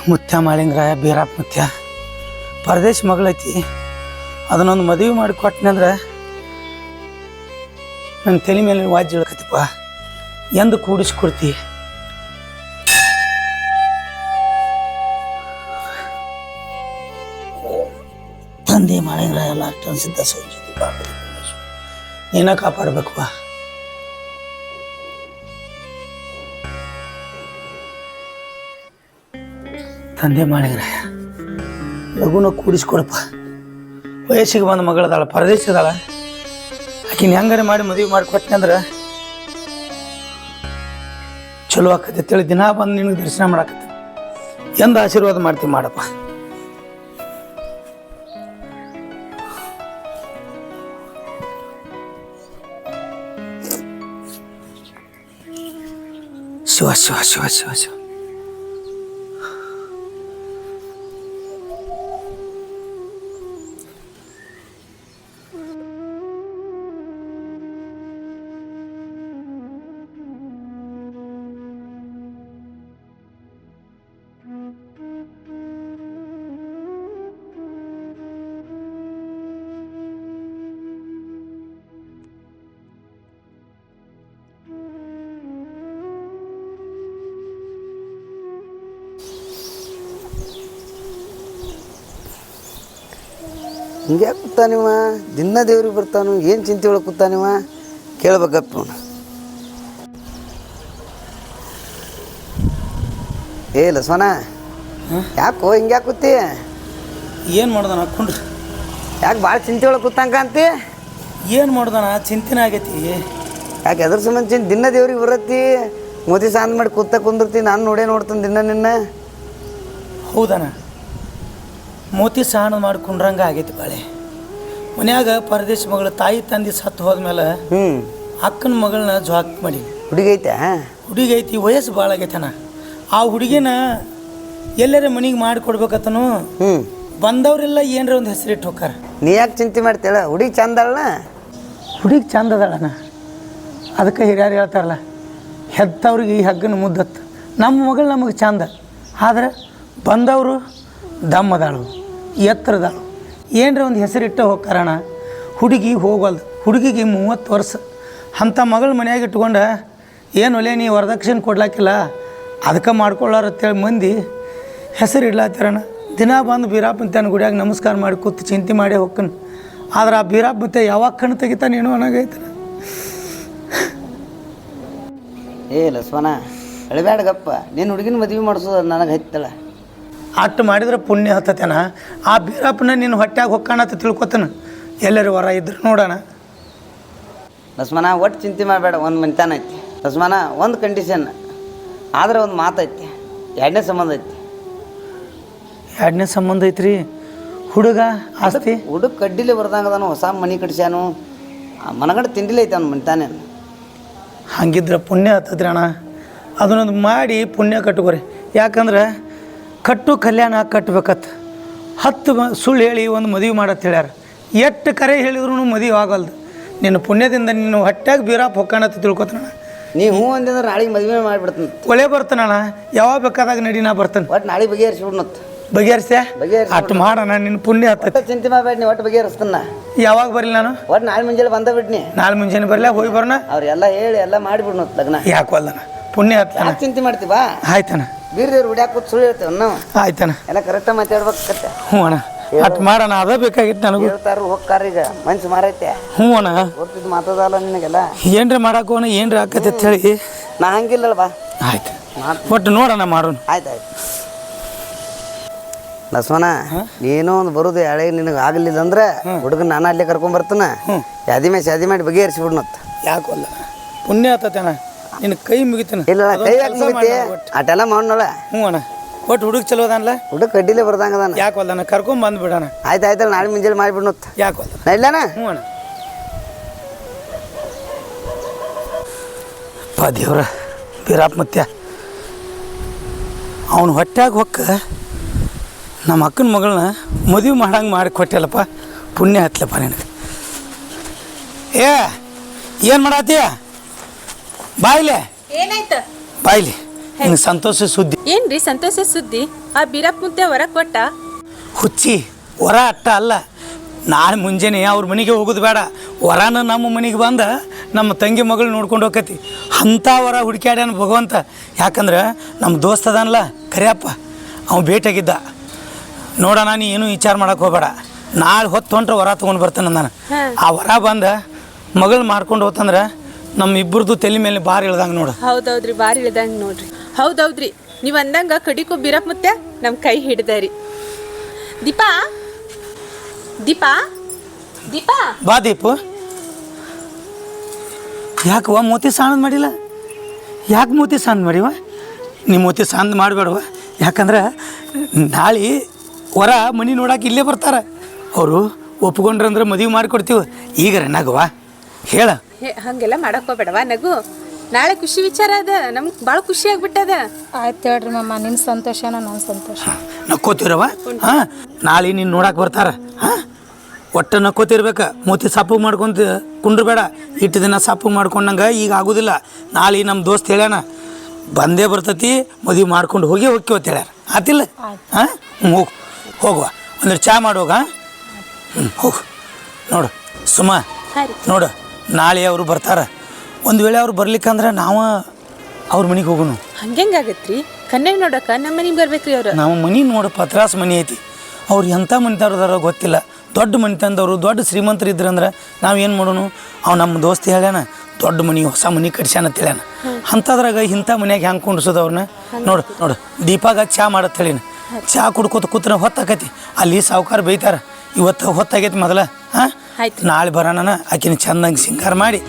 ಮುತ್ಯ ಮಾಳಿಂಗರಾಯ ಬೀರಪ್ಪ ಮುತ್ಯ ಪರದೇಶ ಮಗಳೈತಿ. ಅದನ್ನೊಂದು ಮದುವೆ ಮಾಡಿ ಕೊಟ್ಟನಂದ್ರೆ ನನ್ನ ತಲೆ ಮೇಲೆ ವಾಜ್ಯ ಇಳ್ಕತಿಪ್ಪ. ಎಂದು ಕೂಡಿಸ್ಕೊಡ್ತಿ? ತಂದೆ ಮಾಳಿಂಗರಾಯ ಎಲ್ಲ ಅಷ್ಟೊಂದು ಸಿದ್ಧ ಸೋಜಿದ್ದಿಪ್ಪ. ನೀನ ಕಾಪಾಡಬೇಕಪ್ಪ. ತಂದೆ ಮಾಳಿಂಗರಾಯ ಲಘುನ ಕೂಡಿಸ್ಕೊಡಪ್ಪ. ವಯಸ್ಸಿಗೆ ಬಂದ ಮಗಳದಾಳ, ಪರದೇಶದಾಳ. ಆಕಿನ ಹೆಂಗಾರೆ ಮಾಡಿ ಮದುವೆ ಮಾಡಿ ಕೊಟ್ಟನಂದ್ರೆ ಚಲೋ ಆಕತಿ ತಿಳಿ ದಿನ ಬಂದು ನಿನಗೆ ದರ್ಶನ ಮಾಡಾಕತ್ತೆ. ಎಂದು ಆಶೀರ್ವಾದ ಮಾಡ್ತೀವಿ ಮಾಡಪ್ಪ. ಶಿವ ಶಿವ ಶಿವ ಶಿವ ಶಿವ. ಹಿಂಗೆ ಕೂತಾನಿವ ದಿನ ದೇವ್ರಿಗೆ ಬರ್ತಾನು. ಏನು ಚಿಂತೆ ಒಳಗೆ ಕೂತಾನಿವ ಕೇಳ್ಬೇಕಪ್ಪ ಅವನು. ಏ ಲಸ್ವನ, ಯಾಕೋ ಹಿಂಗೆ ಕೂತಿ? ಏನು ಮಾಡ್ದಾನ ಹಾಕ್ಕೊಂಡ್ರಿ? ಯಾಕೆ ಭಾಳ ಚಿಂತೆ ಒಳಗೆ ಕೂತಂಕ ಅಂತಿ? ಏನು ಮಾಡ್ದಾನ? ಚಿಂತೆನ ಆಗೈತಿ. ಯಾಕೆ ಎದ್ರ ಸಂಬಂಧ ಚಿಂತೆ? ದಿನ ದೇವ್ರಿಗೆ ಬರತ್ತಿ, ಮೋದಿ ಸಾಂದ್ ಮಾಡಿ ಕುಂದಿರ್ತಿ. ನಾನು ನೋಡ್ತಾನೆ ದಿನ ನಿನ್ನ. ಹೌದಾನ? ಮೋತಿ ಸಾಣ ಮಾಡ್ಕೊಂಡ್ರಂಗೆ ಆಗೈತಿ ಬಾಳೆ. ಮನ್ಯಾಗ ಪರದೇಶ ಮಗಳು ತಾಯಿ ತಂದೆ ಸತ್ತು ಹೋದ್ಮೇಲೆ ಅಕ್ಕನ ಮಗಳನ್ನ ಜಾಕ್ ಮಾಡಿ. ಹುಡುಗಿ ಐತೆ? ಹುಡುಗಿ ಐತಿ, ವಯಸ್ಸು ಭಾಳ ಆಗೈತನ. ಆ ಹುಡುಗಿನ ಎಲ್ಲರ ಮನೆಗೆ ಮಾಡಿಕೊಡ್ಬೇಕತ್ತನು. ಬಂದವರೆಲ್ಲ ಏನರ ಒಂದು ಹೆಸರಿಟ್ಟು ಹೋಗಾರ. ನೀ ಯಾಕೆ ಚಿಂತೆ ಮಾಡ್ತೇಳ? ಹುಡುಗಿ ಚಂದ ಅಲ್ಲ? ಹುಡುಗಿ ಚಂದ ಅದಳನ. ಅದಕ್ಕೆ ಹಿರಿಯರು ಹೇಳ್ತಾರಲ್ಲ, ಹೆತ್ತವ್ರಿಗೆ ಈ ಹಗ್ಗನ ಮುದ್ದತ್ತು. ನಮ್ಮ ಮಗಳು ನಮಗೆ ಚಂದ, ಆದ್ರೆ ಬಂದವರು ದಮ್ಮದಾಳು, ಎತ್ತರದಾಳು, ಏನರ ಒಂದು ಹೆಸರಿಟ್ಟು ಹೋಗ್ತಾರಣ. ಹುಡುಗಿ ಹೋಗಲ್ದು. ಹುಡುಗಿಗೆ 30 ವರ್ಷ. ಅಂಥ ಮಗಳು ಮನ್ಯಾಗ ಇಟ್ಕೊಂಡು ಏನು ಒಲೆ ನೀ ವರದಕ್ಷಿಣೆ ಕೊಡ್ಲಾಕಿಲ್ಲ, ಅದಕ್ಕೆ ಮಾಡ್ಕೊಳ್ಳಾರತ್ತೇಳಿ ಮಂದಿ ಹೆಸರು ಇಡ್ಲಾತ್ತಾರಣ. ದಿನ ಬಂದು ಬೀರಪ್ಪ ಮುತ್ಯನ ಗುಡಿಯಾಗ ನಮಸ್ಕಾರ ಮಾಡಿ ಕೂತು ಚಿಂತೆ ಮಾಡಿ ಹೋಗ್ಕನು. ಆದ್ರೆ ಆ ಬೀರಪ್ಪ ಮುತ್ಯ ಯಾವಾಗ ಕಣ್ಣು ತೆಗಿತಾನೇನೋ ಅನ್ನೋಗೈತನ. ಏ ಲಸ್ವನ, ಅಳಬ್ಯಾಡಗಪ್ಪ. ನೀನು ಹುಡುಗಿನ ಮದುವೆ ಮಾಡಿಸೋದು ನನಗೆ ಹತ್ತಳ. ಅಟ್ಟು ಮಾಡಿದ್ರೆ ಪುಣ್ಯ ಹತ್ತತೇನ. ಆ ಬೀರಪ್ಪನ ನಿನ್ನ ಹೊಟ್ಯಾಗ ಹೊಕ್ಕಾಣತ್ತ ತಿಳ್ಕೊತಾನ. ಎಲ್ಲರೂ ಹೊರ ಇದ್ರು ನೋಡೋಣ. ಲಸ್ಮನ, ಒಟ್ಟು ಚಿಂತೆ ಮಾಡಬೇಡ. ಒಂದು ಮನಿತಾನ ಐತಿ ಲಸ್ಮನ. ಒಂದು ಕಂಡೀಷನ್ ಆದ್ರೆ ಒಂದು ಮಾತೈತಿ. ಎರಡನೇ ಸಂಬಂಧ ಐತಿ. ಎರಡನೇ ಸಂಬಂಧ ಐತ್ರಿ? ಹುಡುಗ ಆಸ್ತಿ? ಹುಡುಗ ಕಡ್ಡಿಲೆ ಬರ್ದಂಗದಾನು. ಹೊಸ ಮನೆ ಕಟ್ಸ್ಯಾನು. ಮನಗಡೆ ತಿಂಡಿಲೆ ಐತೆ ಅವ್ನು ಮನಿತಾನೆ. ಹಂಗಿದ್ರೆ ಪುಣ್ಯ ಹತ್ತದ್ರಿ ಅಣ್ಣ. ಅದನ್ನೊಂದು ಮಾಡಿ ಪುಣ್ಯ ಕಟ್ಕೋರಿ. ಯಾಕಂದ್ರೆ ಕಟ್ಟು ಕಲ್ಯಾಣ ಕಟ್ಬೇಕತ್ತ. 10 ಸುಳ್ಳು ಹೇಳಿ ಒಂದು ಮದುವೆ ಮಾಡತ್ತೆ ಹೇಳ್ಯಾರ. ಎಷ್ಟು ಕರೆ ಹೇಳಿದ್ರು ಮದುವೆ ಆಗಲ್ದು. ನಿನ್ನ ಪುಣ್ಯದಿಂದ ನಿನ್ನ ಹೊಟ್ಯಾಗ ಬೀರಪ್ಪ ಹೊಕ್ಕಾಣತ್ತ ತಿಳ್ಕೊತಾನ. ನೀ ಹ್ಞೂ ಅಂದಿದ್ರೆ ನಾಳೆಗೆ ಮದುವೆ ಮಾಡಿಬಿಡ್ತೀನಿ. ಒಳ್ಳೆ ಬರ್ತಾನಣ್ಣ, ಯಾವಾಗ ಬೇಕಾದಾಗ ನಡಿ ನಾ ಬರ್ತಾನೆ. ಒಟ್ಟು ನಾಳೆ ಬಗೆಹರಿಸ್ಬಿಡ್ನತ್. ಬಗೆಹರಿಸ್ಯಾ? ಅಷ್ಟು ಮಾಡೋಣ, ನಿನ್ನ ಪುಣ್ಯ ಹತ್ತೈತಿ. ಚಿಂತೆ ಮಾಡಬೇಡ, ನೀ ಒಟ್ಟು ಬಗೆಹರಿಸ್ತಾನ. ಯಾವಾಗ ಬರಲಿ ನಾನು? ಒಟ್ಟು ನಾಳೆ ಮುಂಜಾನೆ ಬಂದ ಬಿಡ್ನಿ. ನಾಳೆ ಮುಂಜಾನೆ ಬರಲ್ಲ, ಹೋಗಿ ಬರೋಣ. ಅವ್ರೆಲ್ಲ ಹೇಳಿ ಎಲ್ಲ ಮಾಡಿಬಿಡ್ನತ್ ಲಗ್ನ. ಯಾಕಲ್ಲಣ್ಣ, ಪುಣ್ಯ ಹತ್ತಾನ. ಚಿಂತೆ ಮಾಡ್ತೀವಾ? ಆಯ್ತಾನ. ಬೀರ್ದೇವ್ರು ಹುಡ್ಯಾಕ ಕೂತ್ ಸುಳ್ಳು ಹೇಳ್ತೇವೆ ನಾವು. ಆಯ್ತಾನ. ಎಲ್ಲ ಕರೆಕ್ಟಾಗಿ ಮಾತಾಡ್ಬೇಕತ್ತೆ. ಹ್ಞೂ ಅಣ್ಣ, ಅಷ್ಟು ಮಾಡೋಣ. ಅದ ಬೇಕಾಗಿತ್ತು ನನಗೂ. ಹೇಳ್ತಾರು ಹೋಗ್ತಾರ. ಈಗ ಮನ್ಸು ಮಾರೈತೆ. ಹ್ಞೂ ಅಣ್ಣ, ಗೊತ್ತಿದ್ದು ಮಾತದಲ್ಲ ನಿನಗೆಲ್ಲ. ಏನ್ರ ಮಾಡಾಕೋಣ, ಏನ್ರ ಆಕತಿ ಅಂತ ಹೇಳಿ. ನಾ ಹಂಗಿಲ್ಲಲ್ಲ ಬಾ. ಆಯ್ತು, ಒಟ್ಟು ನೋಡೋಣ, ಮಾಡೋಣ. ಆಯ್ತು ಆಯ್ತು. ಲಸ್ಮನ, ನೀನೋ ಒಂದು ಬರೋದು ಎಳೆ ನಿನಗೆ ಆಗಲಿಲ್ಲ ಅಂದ್ರೆ ಹುಡುಗನ ನಾನು ಅಲ್ಲೇ ಕರ್ಕೊಂಬರ್ತಾನ. ಶಾದಿ ಮಾಡಿ ಬಗೆಹರಿಸಿಬಿಡ್ನತ್ತ. ಯಾಕಲ್ಲ, ಪುಣ್ಯ ಆತತೇನ. ನಿನ್ನ ಕೈ ಮುಗಿತಾನ. ಇಲ್ಲ, ಕೈ ಯಾಕೆ ಮುಗಿತಿ? ಅಟೆಲ್ಲ ಮಾಡೋಣ. ಹ್ಞೂ ಅಣ್ಣ, ಒಟ್ಟು ಹುಡುಗ ಚಲೋ ಅದಲ್ಲ. ಹುಡುಗ ಕಡ್ಡಿಲೆ ಬರ್ದಂಗದಾನ. ಯಾಕಲ್ಲ, ಕರ್ಕೊಂಡ್ ಬಂದ್ಬಿಡಣ. ಆಯ್ತು ಆಯ್ತಲ್ಲ, ನಾಳೆ ಮುಂಜಾನೆ ಮಾಡಿಬಿಡ್ನತ್ತ. ಯಾಕಲ್ಲ, ಇಲ್ಲಣ್ಣ. ಹ್ಞೂ ಅಣ್ಣ. ಪಾ ದೇವ್ರ, ಬೀರಪ್ಪ ಮುತ್ಯ ಅವನು ಹೊಟ್ಯಾಗ ಹೊಕ್ಕ ನಮ್ಮ ಅಕ್ಕನ ಮಗಳನ್ನ ಮದುವೆ ಮಾಡಂಗೆ ಮಾಡಿ ಕೊಟ್ಟಲ್ಲಪ್ಪ. ಪುಣ್ಯ ಹತ್ತಲಪ್ಪ ನಿನಗೆ. ಏನು ಮಾಡತ್ತೀಯ? ಬಾಯಿಲೆ ಏನಾಯ್ತು? ಬಾಯಿಲಿ ನಿಂಗೆ ಸಂತೋಷ ಸುದ್ದಿ. ಏನ್ರಿ ಸಂತೋಷ ಸುದ್ದಿ? ಆ ಬೀರಪ್ಪ ಮುತ್ತೆ ಹೊರ ಕೊಟ್ಟ? ಹುಚ್ಚಿ, ವರ ಅಟ್ಟ ಅಲ್ಲ, ನಾಳೆ ಮುಂಜಾನೆ ಅವ್ರ ಮನೆಗೆ ಹೋಗೋದು ಬೇಡ, ವರನ ನಮ್ಮ ಮನೆಗೆ ಬಂದ ನಮ್ಮ ತಂಗಿ ಮಗಳು ನೋಡ್ಕೊಂಡು ಹೋಗತಿ. ಅಂಥ ವರ ಹುಡುಕ್ಯಾಡ್ಯಾನ ಭಗವಂತ. ಯಾಕಂದ್ರೆ ನಮ್ಮ ದೋಸ್ತ ಅದನಲ್ಲ ಕರಿಯಪ್ಪ, ಅವ್ನು ಭೇಟಿಯಾಗಿದ್ದ. ನೋಡೋಣ, ನೀ ಏನೂ ವಿಚಾರ ಮಾಡಕ್ಕೆ ಹೋಗಬೇಡ, ನಾಳೆ ಹೊತ್ತು ಹೊಂಟ್ರೆ ವರ ತೊಗೊಂಡು ಬರ್ತಾನೆ ನಾನು. ಆ ವರ ಬಂದ ಮಗಳು ಮಾಡ್ಕೊಂಡು ಹೋತಂದ್ರೆ ನಮ್ಮ ಇಬ್ಬರದು ತಲೆ ಮೇಲೆ ಬಾರ್ ಇಳ್ದಂಗೆ ನೋಡು. ಹೌದೌದ್ರಿ, ಬಾರಿ ಇಳ್ದಂಗೆ ನೋಡ್ರಿ. ಹೌದೌದ್ರಿ, ನೀವು ಅಂದಂಗ ಕಡಿಕೋ ಬೀರಪ್ಪ ಮುತ್ತೆ ನಮ್ಮ ಕೈ ಹಿಡ್ದಾರಿ. ದೀಪಾ ದೀಪಾ ದೀಪಾ ಬಾ ದೀಪು. ಯಾಕವ್ವ ಮೋತಿ ಸಾಣದ್ ಮಾಡಿಲ್ಲ? ಯಾಕೆ ಮೋತಿ ಸಾಂದ್ ಮಾಡಿವ? ನಿಮ್ಮ ಮೋತಿ ಸಾಂದ್ ಮಾಡಬೇಡವ. ಯಾಕಂದ್ರೆ ನಾಳೆ ವರ ಮನೆ ನೋಡಕ್ಕೆ ಇಲ್ಲೇ ಬರ್ತಾರೆ. ಅವರು ಒಪ್ಕೊಂಡ್ರಂದ್ರೆ ಮದುವೆ ಮಾಡಿಕೊಡ್ತೀವಿ. ಈಗ ನಗವಾ ಹೇಳ. ಹಂಗೆಲ್ಲ ಮಾಡಕ್ ಹೋಗ್ಬೇಡವಾ ನಗು. ನಾಳೆ ಖುಷಿ ವಿಚಾರ ಅದ, ನಮ್ಗೆ ಭಾಳ ಖುಷಿ ಆಗ್ಬಿಟ್ಟದ. ಆಯ್ತು ಹೇಳ್ರಿ ಮಮ್ಮ, ನಿನ್ನ ಸಂತೋಷನ ನನ್ನ ಸಂತೋಷ. ನಕ್ಕೋತಿರವ. ಹಾಂ, ನಾಳೆ ನೀನು ನೋಡಕ್ಕೆ ಬರ್ತಾರೆ. ಹಾಂ, ಒಟ್ಟು ನಕ್ಕೋತಿರ್ಬೇಕು. ಮೋತಿ ಸಪ್ಪು ಮಾಡ್ಕೊಂತ ಕುಂಡ್ರಬೇಡ. ಇಟ್ಟು ದಿನ ಸಪ್ಪು ಮಾಡ್ಕೊಂಡಂಗೆ ಈಗ ಆಗೋದಿಲ್ಲ. ನಾಳೆ ನಮ್ಮ ದೋಸ್ತ್ ಹೇಳ್ಯಾನ ಬಂದೇ ಬರ್ತೈತಿ, ಮದುವೆ ಮಾಡ್ಕೊಂಡು ಹೋಗಿ ಅಂತ ಹೇಳ್ಯಾರ. ಆತಿಲ್ಲ? ಹಾಂ, ಹೋಗು ಹೋಗುವ, ಅಂದ್ರೆ ಚಾ ಮಾಡೋಗ. ಹೋಗು. ನೋಡು ಸುಮ್ಮ, ನೋಡು ನಾಳೆ ಅವರು ಬರ್ತಾರೆ. ಒಂದು ವೇಳೆ ಅವ್ರು ಬರ್ಲಿಕ್ಕಂದ್ರೆ ನಾವು ಅವ್ರ ಮನೆಗೆ ಹೋಗೋಣ. ಹಂಗೆಂಗಾಗತ್ರಿ? ಕನ್ನಡ ನೋಡಕ್ಕ ನಮ್ಮ ಮನೆಗೆ ಬರ್ಬೇಕ್ರಿ ಅವ್ರು. ನಾವು ಮನೆ ನೋಡು, ಪತ್ರಾಸ್ ಮನೆ ಐತಿ. ಅವ್ರು ಎಂಥ ಮನಿತಾರದಾರ ಗೊತ್ತಿಲ್ಲ. ದೊಡ್ಡ ಮನೆ ತಂದವರು, ದೊಡ್ಡ ಶ್ರೀಮಂತರು ಇದ್ರಂದ್ರೆ ನಾವು ಏನು ಮಾಡೋಣ? ಅವ್ ನಮ್ಮ ದೋಸ್ತಿ ಹೇಳ್ಯಾನ ದೊಡ್ಡ ಮನೆ, ಹೊಸ ಮನೆ ಕಟ್ಸ್ಯಾನ ಅಂತ ಹೇಳ್ಯಾನ. ಅಂಥದ್ರಾಗ ಇಂಥ ಮನ್ಯಾಗ ಹೆಂಗೆ ಕುಂಡ್ಸೋದು ಅವ್ರನ್ನ? ನೋಡು ನೋಡು, ದೀಪಾಗ ಚಾ ಮಾಡತ್ ಹೇಳಿನ. ಚಾ ಕುಡ್ಕೋತ ಕೂತ್ರ ಹೊತ್ತಾಕತಿ. ಅಲ್ಲಿ ಸಾವುಕಾರ ಬೈತಾರ, ಇವತ್ತು ಹೊತ್ತಾಗೈತಿ ಮೊದಲ. ಹಾಂ, ನಾಳೆ ಬರೋಣ, ಆಕಿನ ಚಂದಂಗೆ ಸಿಂಗಾರ ಮಾಡಿ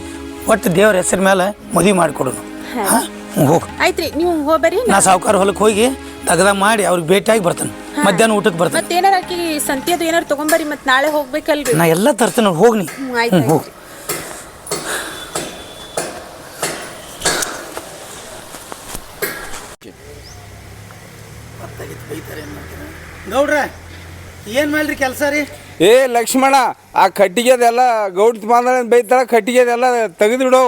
ಒಟ್ಟು ದೇವ್ರ ಹೆಸರು ಮೇಲೆ ಮದುವೆ ಮಾಡಿಕೊಡೋನು. ಹಾಂ, ಹೋಗು. ಆಯ್ತ್ರಿ, ನೀವು ಹೋಗ್ಬರಿ. ನಾ ಸಾವುಕಾರ ಹೊಲಕ್ಕೆ ಹೋಗಿ ತಗದಾಗ ಮಾಡಿ ಅವ್ರಿಗೆ ಭೇಟಿಯಾಗಿ ಬರ್ತಾನೆ. ಮಧ್ಯಾಹ್ನ ಊಟಕ್ಕೆ ಬರ್ತಾನೆ. ಮತ್ತೇನಾರ ಆಕಿ ಸಂತಿ ಅದು ಏನಾರು ತೊಗೊಂಬರಿ, ಮತ್ತೆ ನಾಳೆ ಹೋಗ್ಬೇಕಲ್ರಿ. ನಾ ಎಲ್ಲ ತರ್ತೇನೆ, ಹೋಗಿ ನೀ. ಹೋಗು. ಗೌಡ್ರ ಏನು ಮಾಡ್ರಿ ಕೆಲಸ ರೀ? ಏ ಲಕ್ಷ್ಮಣ, ಆ ಕಟ್ಟಿಗೆದೆಲ್ಲ ಗೌಡ್ತಿ ಬಂದ ಬೈತಾಳ, ಕಟ್ಟಿಗೆದೆಲ್ಲ ತೆಗೆದಿಡು,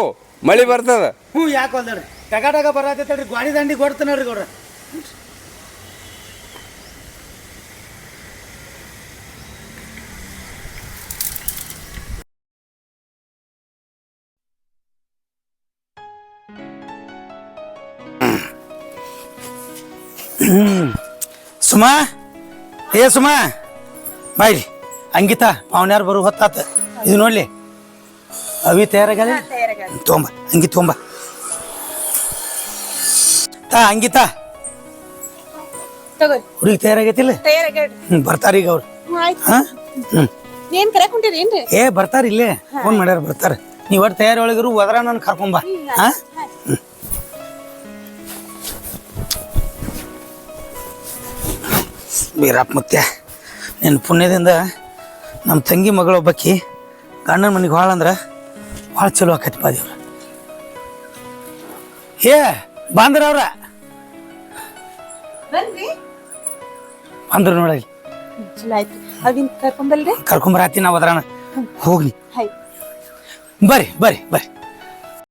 ಮಳೆ ಬರ್ತದ. ಹ್ಞೂ, ಯಾಕೆ ಒಂದಡ್ರಿ ಟಗ ಬರತ್ತೈತಲ್ರಿ, ಗಾಡಿ ದಂಡಿ ಕೊಡ್ತಾನೆ ನೋಡ್ರಿ ಗೌಡ್ರ. ಸುಮಾ, ಏ ಸುಮಾ ಬಾಯ್ರಿ. ಅಂಗಿತಾ ಅವನ್ಯಾರು ಬರು ಹೊತ್ತಾತ. ಇದು ನೋಡ್ಲಿ, ಅವಿ ತಯಾರಾಗಲ್ಲ. ತೊಂಬ ಅಂಗಿ ತೊಂಬ. ಅಂಗಿತಾ ಹುಡುಗಿ ತಯಾರಾಗೈತಿಲ್ಲ? ಬರ್ತಾರ ಈಗ ಅವ್ರು. ಹಾಂ, ಏನ್ ಕರೆಕ್ ಹೊಂಟಿರೇನ್ರಿ? ಏ ಬರ್ತಾರ, ಇಲ್ಲೇ ಫೋನ್ ಮಾಡ್ಯಾರ, ಬರ್ತಾರ. ನೀವು ಒಟ್ಟು ತಯಾರಿ ಒಳಗಿರು, ಹೋದ್ರ ನಾನು ಕರ್ಕೊಂಬ. ಹಾಂ, ಬೀರಪ್ಪ ಮುತ್ಯ, ನಿನ್ನ ಪುಣ್ಯದಿಂದ ನಮ್ಮ ತಂಗಿ ಮಗಳು ಒಬ್ಬಾಕಿ ಗಂಡನ ಮನೆಗೆ ಭಾಳ ಅಂದ್ರೆ ಭಾಳ ಚಲೋ ಆಕೈತಿ ಬಾ ದೇವ್ರ. ಏ ಬಾಂದ್ರ ಅವ್ರ ಬಂದ್ರು ನೋಡಲಿ. ಚಲೋ ಆಯ್ತು. ಅವಿನ್ ಕರ್ಕೊಂಬಲ್ರಿ? ಕರ್ಕೊಂಬರಾತಿ ನಾವು ಅದ್ರಾನ ಹೋಗ್ನಿ. ಬರ್ರಿ ಬರ್ರಿ ಬರ್ರಿ.